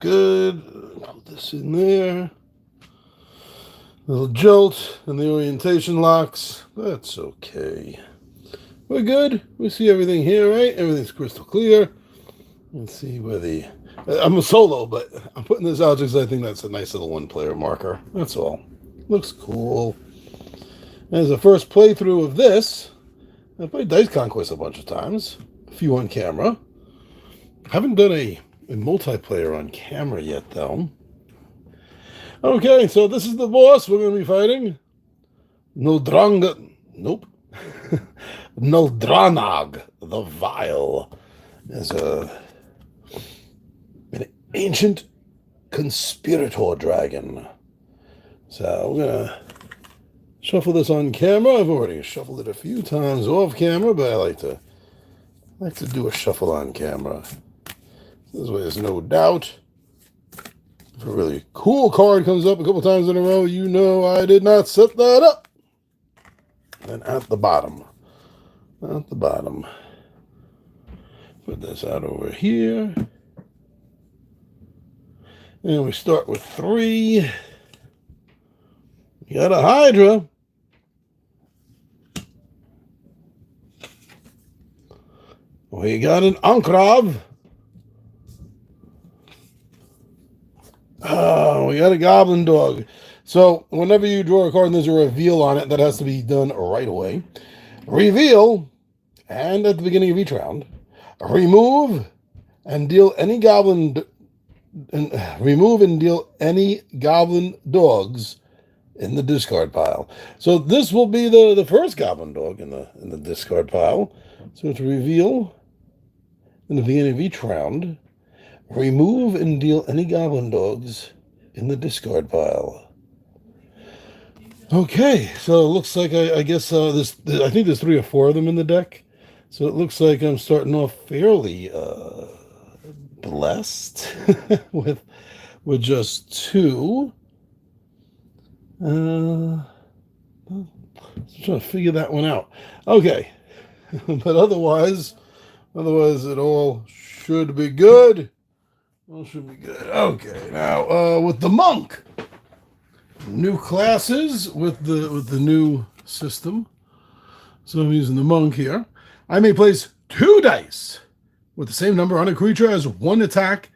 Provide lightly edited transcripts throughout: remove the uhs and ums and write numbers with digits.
good. Put this in there. Little jolt and the orientation locks. That's okay. We're good. We see everything here, right? Everything's crystal clear. Let's see where the... I'm a solo, but I'm putting this out because I think that's a nice little one-player marker. That's all. Looks cool. As a first playthrough of this, I played Dice Conquest a bunch of times. A few on camera. Haven't done a multiplayer on camera yet, though. Okay, so this is the boss we're going to be fighting. Nope. Noldranag the Vile is an ancient conspirator dragon. So we're going to shuffle this on camera. I've already shuffled it a few times off camera, but I like to do a shuffle on camera. This way there's no doubt. If a really cool card comes up a couple times in a row, you know I did not set that up. And at the bottom, put this out over here. And we start with 3. We got a Hydra. We got an Ankrov. Oh, we got a Goblin Dog. So whenever you draw a card and there's a reveal on it, that has to be done right away. Reveal, and at the beginning of each round, remove and deal any goblin dogs in the discard pile. So this will be the first goblin dog in the discard pile. So it's reveal in the beginning of each round. Remove and deal any goblin dogs in the discard pile. Okay, so it looks like I guess I think there's 3 or 4 of them in the deck. So it looks like I'm starting off fairly blessed with just 2. I'm trying to figure that one out. Okay, but otherwise it all should be good. All should be good. Okay, now with the monk. New classes with the new system. So I'm using the monk here. I may place 2 dice with the same number on a creature as 1 attack,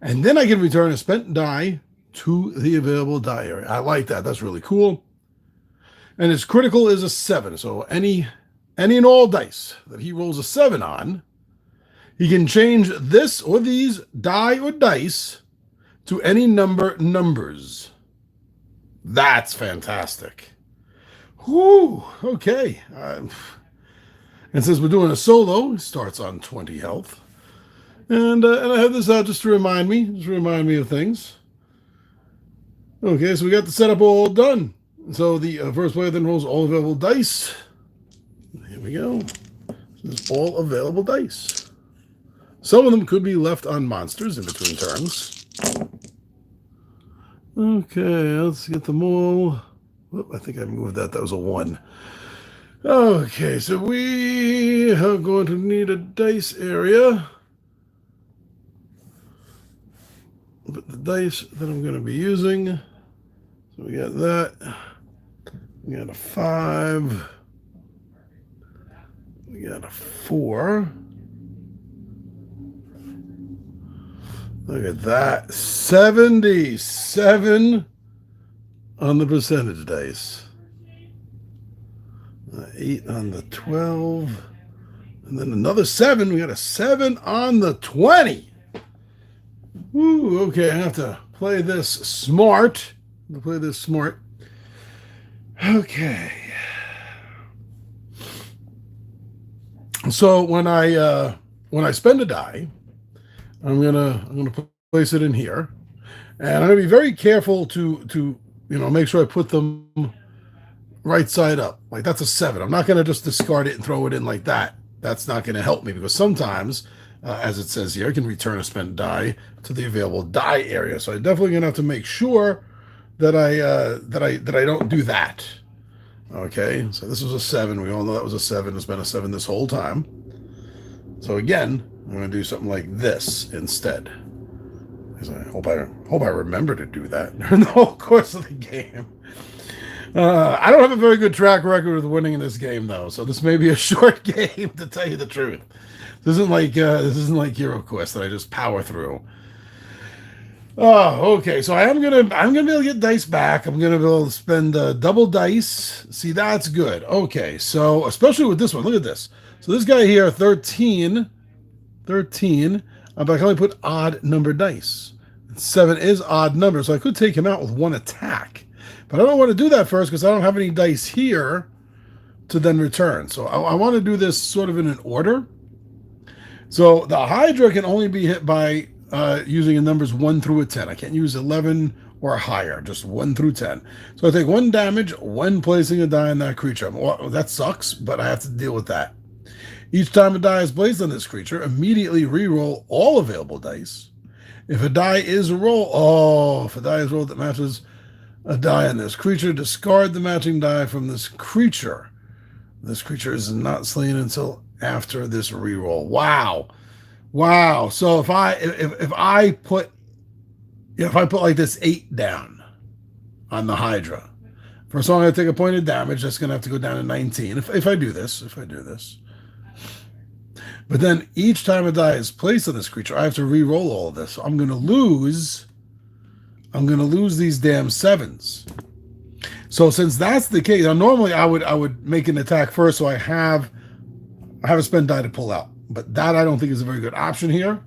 and then I can return a spent die to the available die area. I like that. That's really cool. And his critical is a 7. So any and all dice that he rolls a 7 on, he can change this or these die or dice to any numbers. That's fantastic. Whew, okay. And since we're doing a solo, it starts on 20 health. And I have this out just to remind me of things. Okay, so we got the setup all done. So the first player then rolls all available dice. Here we go. This is all available dice. Some of them could be left on monsters in between turns. Okay, let's get them all. Oh, I think I moved that. That was a 1. Okay, so we are going to need a dice area. But the dice that I'm going to be using. So we got that. We got a 5. We got a 4. Look at that. 77 on the percentage dice. 8 on the 12. And then another 7. We got a 7 on the 20. Woo, okay, I have to play this smart. Okay. So when I spend a die, I'm gonna place it in here, and I'm gonna be very careful to make sure I put them right side up. Like that's a 7. I'm not gonna just discard it and throw it in like that. That's not gonna help me because sometimes, as it says here, I can return a spent die to the available die area. So I'm definitely gonna have to make sure that I don't do that. Okay, so this was a 7. We all know that was a 7. It's been a 7 this whole time. So again, I'm going to do something like this instead. I hope I remember to do that during the whole course of the game. I don't have a very good track record with winning in this game, though, so this may be a short game, to tell you the truth. This isn't like Hero Quest that I just power through. Oh, okay. So I'm gonna be able to get dice back. I'm gonna be able to spend double dice. See, that's good. Okay, so especially with this one, look at this. So this guy here, 13, 13. But I can only put odd number dice. 7 is odd number, so I could take him out with one attack. But I don't want to do that first because I don't have any dice here to then return. So I want to do this sort of in an order. So the Hydra can only be hit by using numbers 1 through a 10. I can't use 11 or higher, just 1 through 10. So I take 1 damage when placing a die on that creature. Well, that sucks, but I have to deal with that. Each time a die is placed on this creature, immediately re-roll all available dice. If a die is rolled that matches a die on this creature, discard the matching die from this creature. This creature is not slain until after this re-roll. Wow. So if I put like this 8 down on the Hydra, first of all, I'm going to take a point of damage. That's going to have to go down to 19 if I do this. But then each time a die is placed on this creature, I have to re-roll all of this. So I'm going to lose these damn 7s. So since that's the case, now normally I would make an attack first, so I have a spend die to pull out. But that I don't think is a very good option here.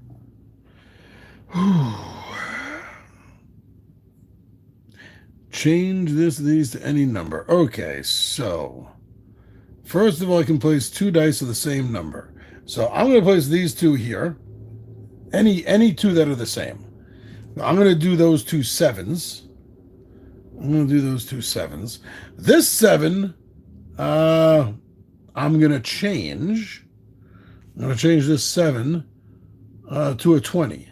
Change these to any number. Okay, so first of all, I can place 2 dice of the same number. So I'm going to place these 2 here. Any 2 that are the same. Now, I'm going to do those 2 7s. This 7, I'm going to change. I'm going to change this 7 to a 20.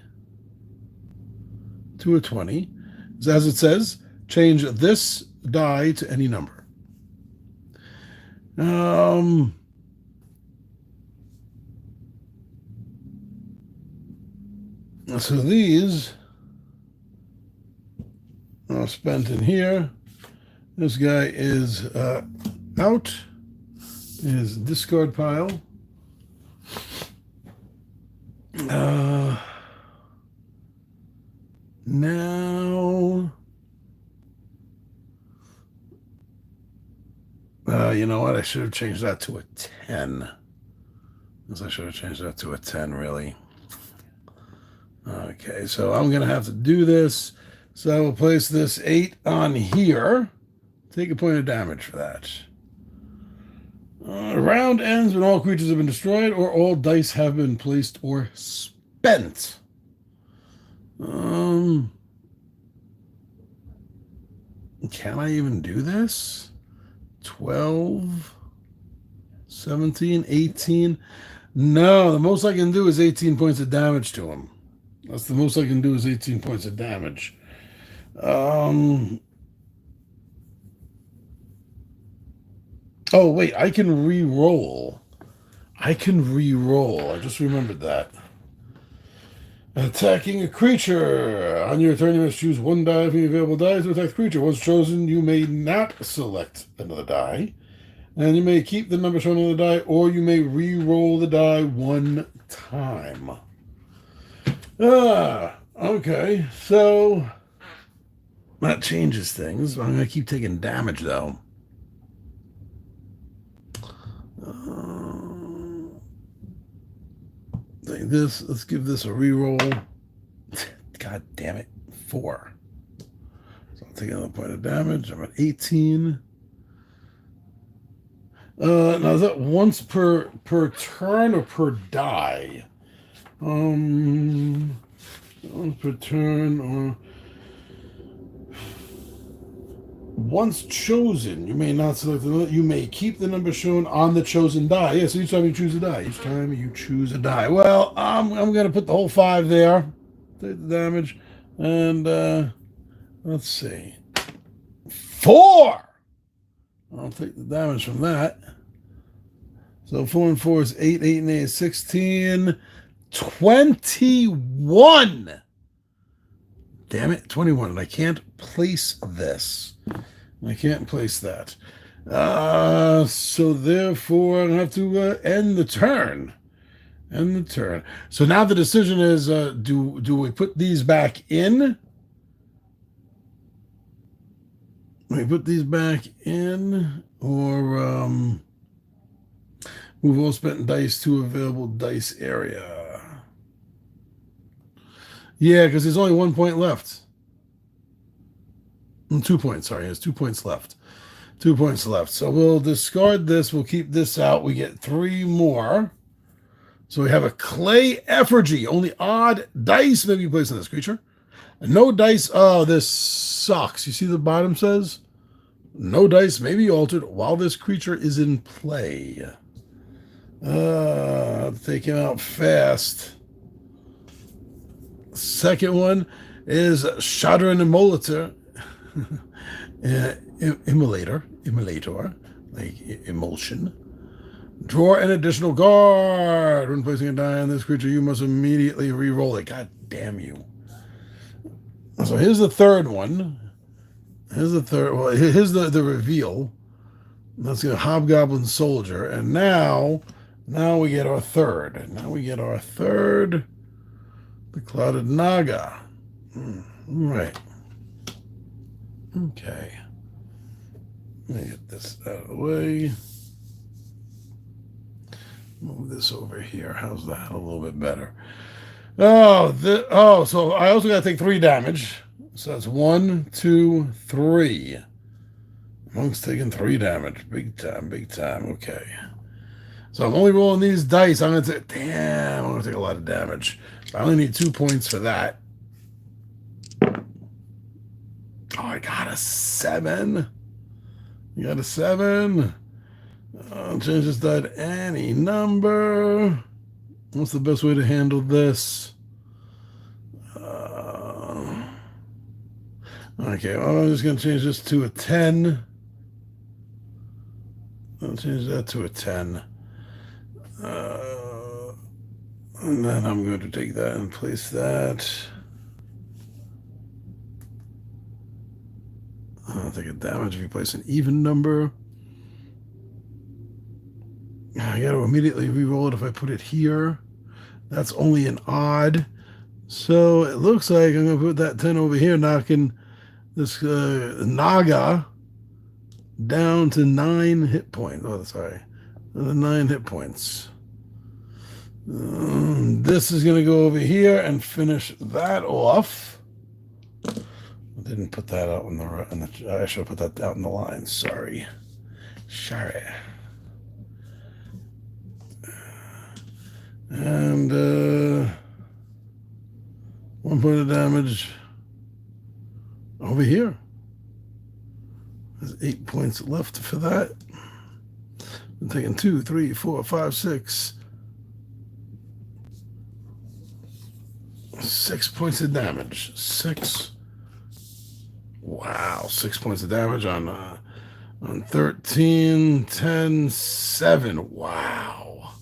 As it says, change this die to any number. So these are spent in here. This guy is out. His discard pile. Now, you know what? I should have changed that to a 10. Really. Okay, so I'm going to have to do this. So I will place this 8 on here. Take a point of damage for that. Round ends when all creatures have been destroyed or all dice have been placed or spent. Can I even do this? 12, 17, 18. No, the most I can do is 18 points of damage to him. That's the most I can do is 18 points of damage. Oh, wait, I can re-roll. I just remembered that. Attacking a creature. On your turn, you must choose 1 die from the available dice to attack the creature. Once chosen, you may not select another die. And you may keep the number shown on the die, or you may re-roll the die 1 time. Okay. So, that changes things. I'm going to keep taking damage, though. Let's give this a reroll. God damn it. 4. So I'll take another point of damage. I'm at 18. Now is that once per turn or per die? Once per turn or once chosen, you may not select you may keep the number shown on the chosen die. Yes, each time you choose a die. Well, I'm gonna put the whole 5 there. Take the damage. And let's see. 4! I'll take the damage from that. So 4 and 4 is 8, 8 and 8 is 16. 21! damn it, 21. And I can't place this. I can't place that. So therefore, I have to end the turn. End the turn. So now the decision is, do we put these back in? We put these back in, or move all spent dice to available dice area. Yeah, because there's only 1 point left. 2 points, sorry. There's 2 points left. 2 points left. So we'll discard this. We'll keep this out. We get 3 more. So we have a clay effigy. Only odd dice may be placed on this creature. And no dice. Oh, this sucks. You see the bottom says? No dice may be altered while this creature is in play. Take him out fast. Second one is Shadran Immolator. Immolator, like emulsion. Draw an additional card. When placing a die on this creature, you must immediately re-roll it. God damn you. So here's the third one. Here's the third. Well, here's the reveal. Let's get a Hobgoblin Soldier. And now we get our third. The Clouded Naga. Right. Okay. Let me get this out of the way. Move this over here. How's that? A little bit better. So I also got to take 3 damage. So that's 1, 2, 3. Monk's taking 3 damage. Big time. Okay. So I'm only rolling these dice. I'm going to take a lot of damage. I only need 2 points for that. Oh, I got a 7. You got a 7. I'll change this die to any number. What's the best way to handle this? Okay, well, I'm just going to change this to a 10. I'll change that to a 10. And then I'm going to take that and place that. I'll take a damage if you place an even number. I got to immediately re-roll it if I put it here. That's only an odd. So it looks like I'm going to put that 10 over here, knocking this Naga down to 9 hit points. Oh, sorry. 9 hit points. This is going to go over here and finish that off. I didn't put that out in the I should have put that out in the line. Sorry. And 1 point of damage over here. There's 8 points left for that. I'm taking 2, 3, 4, 5, 6. 6 points of damage. 6. Wow, 6 points of damage on 13, 10, 7. Wow.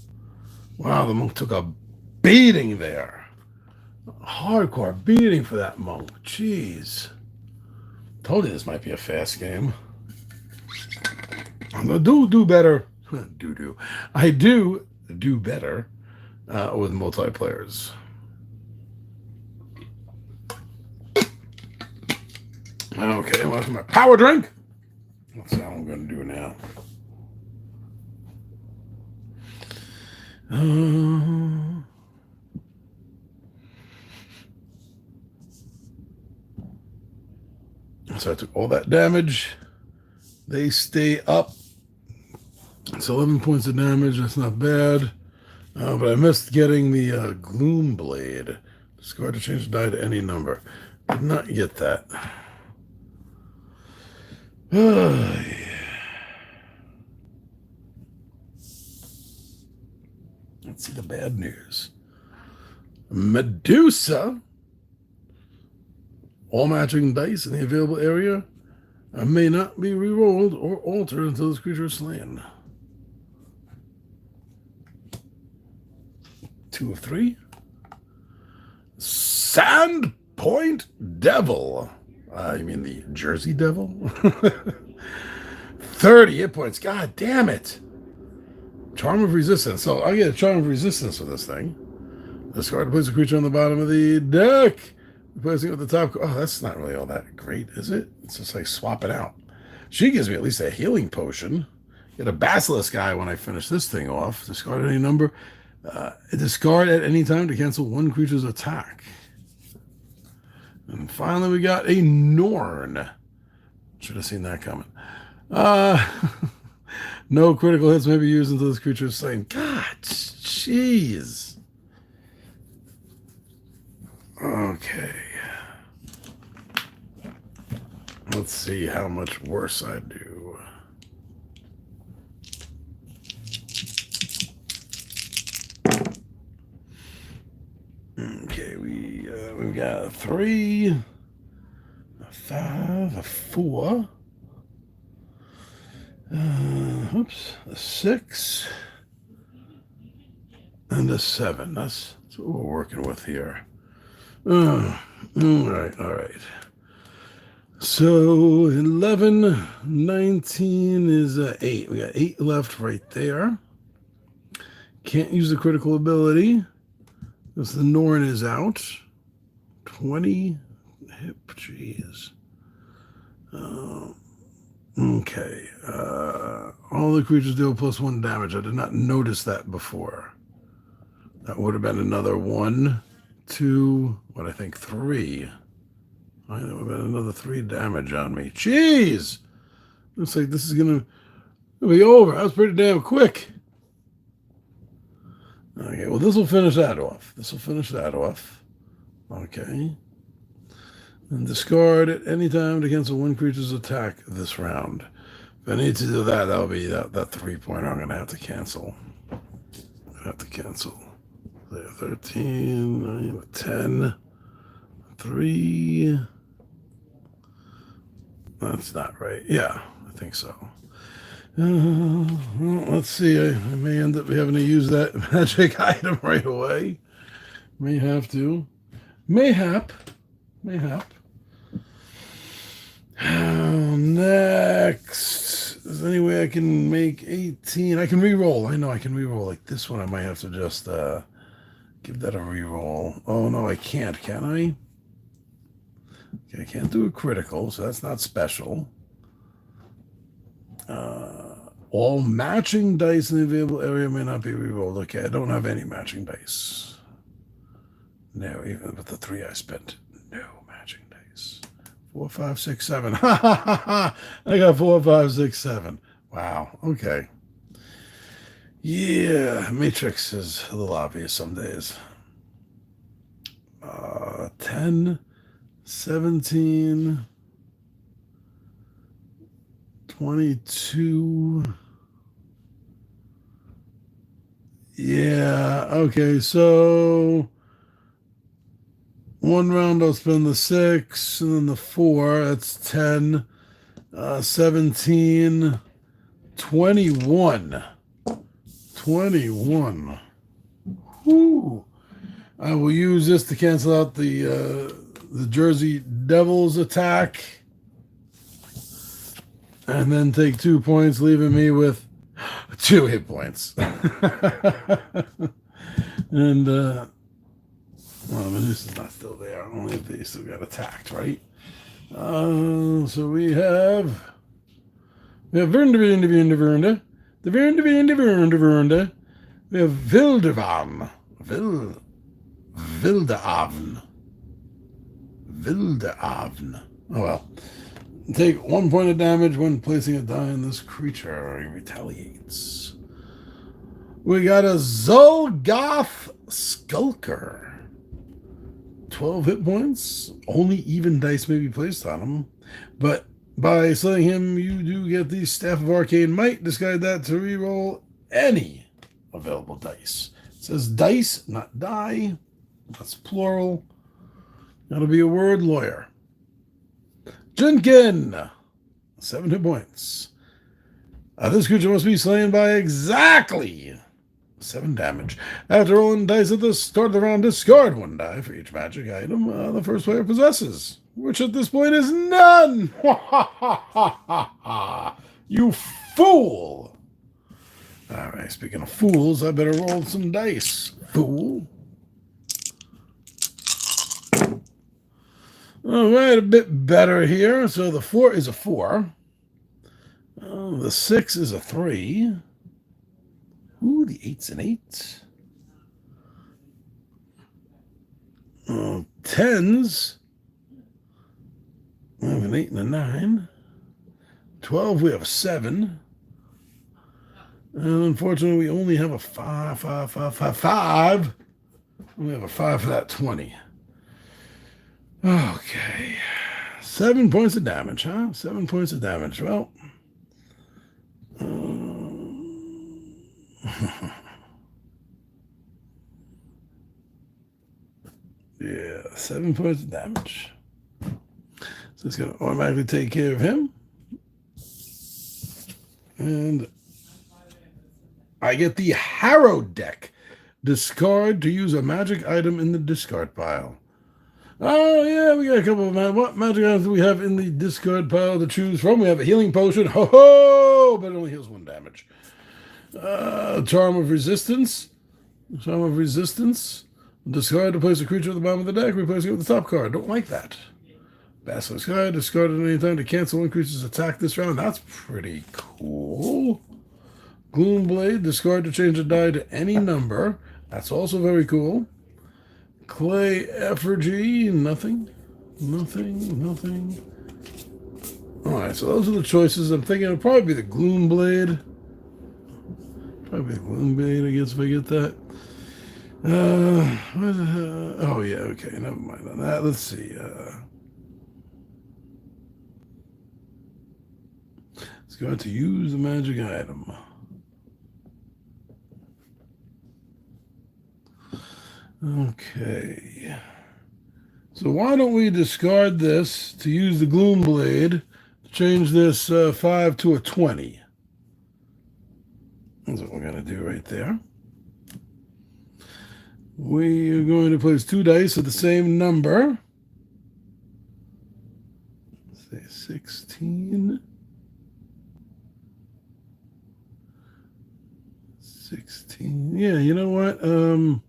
Wow, the monk took a beating there. A hardcore beating for that monk. Jeez. Told you this might be a fast game. I'm going to do better. I do better with multiplayers. Okay, well, that's my power drink. That's how I'm going to do now. So I took all that damage. They stay up. It's 11 points of damage. That's not bad. But I missed getting the Gloom Blade. Discard to change the die to any number. Did not get that. Let's see the bad news. Medusa. All matching dice in the available area may not be re-rolled or altered until this creature is slain. 2 of 3. Sand Point Devil. You mean the Jersey Devil? 30 hit points. God damn it. Charm of Resistance. So I get a Charm of Resistance with this thing. Discard to place a creature on the bottom of the deck. Replacing it with the top. Oh, that's not really all that great, is it? It's just like swapping out. She gives me at least a healing potion. Get a Basilisk guy when I finish this thing off. Discard any number. Discard at any time to cancel one creature's attack. And finally, we got a Norn. Should have seen that coming. No critical hits may be used until this creature is slain. God, jeez. Okay. Let's see how much worse I do. Okay, we've got a 3, a 5, a 4. A 6 and a 7. That's what we're working with here. All right. So 11, 19 is 8. We got 8 left right there. Can't use the critical ability because the Norn is out. 20 hip. Jeez. Okay. All the creatures deal +1 damage. I did not notice that before. That would have been another 1, 2, what I think 3. That would have been another 3 damage on me. Jeez! Looks like this is going to be over. That was pretty damn quick. Okay, well, this will finish that off. Okay. And discard at any time to cancel one creature's attack this round. If I need to do that, that'll be that 3-pointer I'm going to have to cancel. There, 13, 9, 10, 3. That's not right. Yeah, I think so. Well, let's see. I may end up having to use that magic item right away. May have to. Mayhap. Next. Is there any way I can make 18? I can re-roll. I know I can re-roll. Like this one, I might have to just give that a re-roll. Oh, no, I can't. Can I? Okay, I can't do a critical, so that's not special. All matching dice in the available area may not be re-rolled. Okay, I don't have any matching dice. No, even with the 3 I spent. No matching dice. 4, 5, 6, 7. Ha ha ha ha! I got 4, 5, 6, 7. Wow. Okay. Yeah, Matrix is a little obvious some days. 10, 17, 22. Yeah. Okay. So. One round I'll spend the 6, and then the 4. That's 10, 17, 21. 21. Whew. I will use this to cancel out the Jersey Devils attack. And then take 2 points, leaving me with 2 hit points. And, well, Medusa's not still there. Only if they still got attacked, right? So we have Vernda. We have Vildevan. Vildeavn. Oh well. Take 1 point of damage when placing a die on this creature. He retaliates. We got a Zolgoth Skulker. 12 hit points. Only even dice may be placed on him. But by slaying him, you do get the Staff of Arcane Might. Discard that to reroll any available dice. It says dice, not die. That's plural. That'll be a word lawyer. Jinkin. 7 hit points. This creature must be slain by exactly 7 damage. After rolling dice at the start of the round, discard 1 die for each magic item the first player possesses, which at this point is none. You fool! All right, speaking of fools, I better roll some dice, fool. All right, a bit better here. So the 4 is a 4. The 6 is a 3. Ooh, the 8's an 8. 10s. We have an 8 and a 9. 12, we have a 7. And unfortunately, we only have a 5. We have a 5 for that 20. Okay. 7 points of damage, huh? 7 points of damage. Well. Yeah, 7 points of damage. So it's going to automatically take care of him. And I get the Harrow deck. Discard to use a magic item in the discard pile. Oh, yeah, we got a couple of what magic items do we have in the discard pile to choose from? We have a healing potion. Ho-ho! But it only heals 1 damage. Charm of Resistance. Charm of Resistance. Discard to place a creature at the bottom of the deck, replacing it with the top card. Don't like that. Basilisk Eye. Discard at any time to cancel 1 creature's attack this round. That's pretty cool. Gloomblade. Discard to change a die to any number. That's also very cool. Clay Effigy, nothing. Alright, so those are the choices. I'm thinking it'll probably be the Gloomblade. Probably the Gloomblade, I guess, if I get that. Oh, yeah, okay, never mind on that. Let's see. Let's go to use the magic item. Okay. So why don't we discard this to use the Gloomblade to change this 5 to a 20? That's what we're going to do right there. We are going to place 2 dice of the same number. Say 16. 16. Yeah, you know what? I'm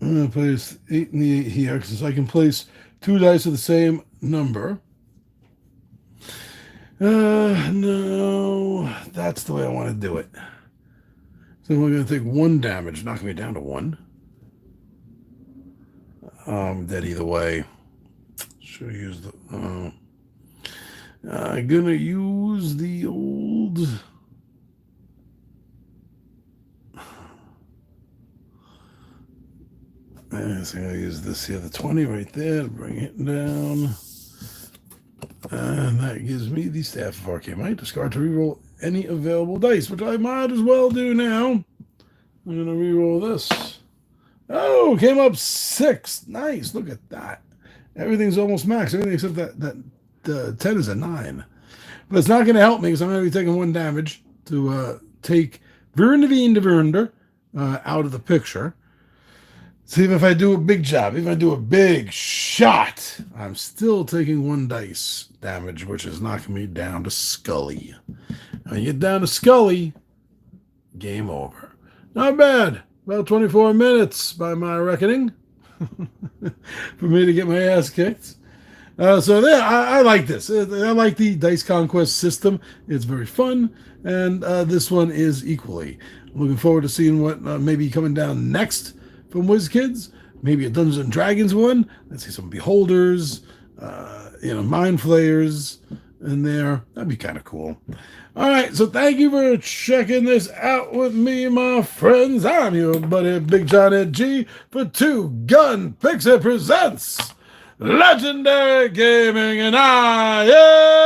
going to place 8 and the 8 here, since I can place 2 dice of the same number. No, that's the way I want to do it. So we're going to take 1 damage, knocking me down to 1. I'm dead either way. Should I use the... I'm going to use the old... So I'm going to use this here, the 20 right there, to bring it down. And that gives me the Staff of Arcane Might. Discard to reroll any available dice, which I might as well do now. I'm going to reroll this. Oh, came up 6. Nice. Look at that. Everything's almost max. Everything except that 10 is a 9. But it's not going to help me because I'm going to be taking 1 damage to take Virndaveen out of the picture. See if I do a big job, even if I do a big shot, I'm still taking 1 dice damage, which is knocking me down to Scully. When you get down to Scully, game over. Not bad. About 24 minutes by my reckoning for me to get my ass kicked. So there, I like this. I like the Dice Conquest system. It's very fun, and this one is equally. I'm looking forward to seeing what may be coming down next from WizKids. Maybe a Dungeons and Dragons one. Let's see some Beholders, Mind Flayers in there. That'd be kind of cool. All right, so thank you for checking this out with me, my friends. I'm your buddy Big John Ed G for Two Gun Pixie Presents Legendary Gaming, and I am